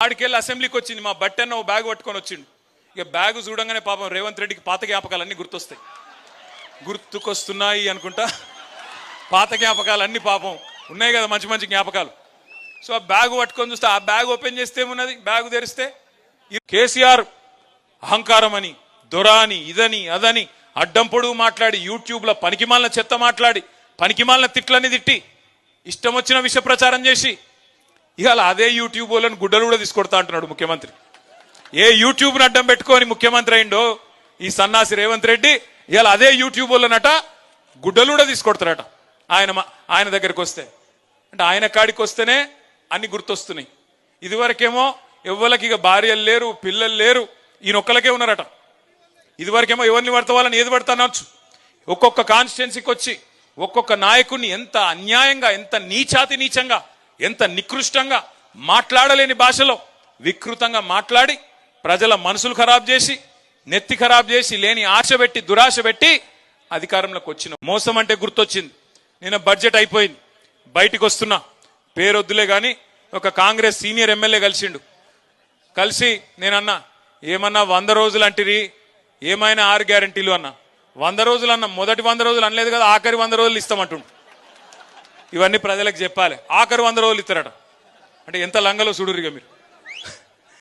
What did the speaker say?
ఆడికెళ్ళి అసెంబ్లీకి వచ్చింది మా బట్టన్న ఓ బ్యాగ్ పట్టుకొని వచ్చిండు. ఇక బ్యాగ్ చూడంగానే పాపం రేవంత్ రెడ్డికి పాత జ్ఞాపకాలన్నీ గుర్తుకొస్తున్నాయి అనుకుంటా. పాత జ్ఞాపకాలన్నీ పాపం ఉన్నాయి కదా, మంచి మంచి జ్ఞాపకాలు. సో ఆ బ్యాగ్ పట్టుకొని చూస్తే ఆ బ్యాగ్ ఓపెన్ చేస్తే ఏమున్నది, బ్యాగ్ తెరిస్తే కేసీఆర్ అహంకారం అని, దొర అని, ఇదని అదని అడ్డం పొడుగు మాట్లాడి, యూట్యూబ్లో పనికిమాలిన చెత్త మాట్లాడి, పనికిమాలిన తిట్లని తిట్టి, ఇష్టం వచ్చిన విష ప్రచారం చేసి, ఇవాళ అదే యూట్యూబ్ వాళ్ళని గుడ్డలు కూడా తీసుకొడతా అంటున్నాడు ముఖ్యమంత్రి. ఏ యూట్యూబ్ని అడ్డం పెట్టుకొని ముఖ్యమంత్రి అయిండో ఈ సన్నాసి రేవంత్ రెడ్డి, ఇవాళ అదే యూట్యూబ్ వాళ్ళనట గుడ్డలు కూడా తీసుకొడతారట ఆయన దగ్గరికి వస్తే. అంటే ఆయన కాడికి వస్తేనే అన్ని గుర్తొస్తున్నాయి. ఇదివరకేమో ఎవ్వరికి ఇక భార్యలు లేరు, పిల్లలు లేరు, ఈయనొక్కలకే ఉన్నారట. ఇదివరకేమో ఎవరిని పడతా వాళ్ళని ఏది పడతా అనొచ్చు. ఒక్కొక్క కాన్స్టిట్యున్సీకి వచ్చి ఒక్కొక్క నాయకుడిని ఎంత అన్యాయంగా, ఎంత నీచంగా, ఎంత నికృష్టంగా, మాట్లాడలేని భాషలో వికృతంగా మాట్లాడి ప్రజల మనసులు ఖరాబ్ చేసి, నెత్తి ఖరాబ్ చేసి, లేని ఆశ పెట్టి, దురాశ పెట్టి అధికారంలోకి వచ్చిన మోసం అంటే గుర్తొచ్చింది. నిన్న బడ్జెట్ అయిపోయింది, బయటికి వస్తున్నా, పేరొద్దులే కానీ ఒక కాంగ్రెస్ సీనియర్ ఎమ్మెల్యే కలిసి నేనన్నా, ఏమన్నా 100 రోజులు అంటిరి, ఏమైనా 6 గ్యారంటీలు అన్నా. 100 రోజులు అన్నా, మొదటి 100 రోజులు అనలేదు కదా, ఆఖరి 100 రోజులు ఇస్తామంటుండు. ఇవన్నీ ప్రజలకు చెప్పాలి. ఆఖరి 100 రోజులు ఇస్తారట. అంటే ఎంత లంగలో చూడురిగా మీరు.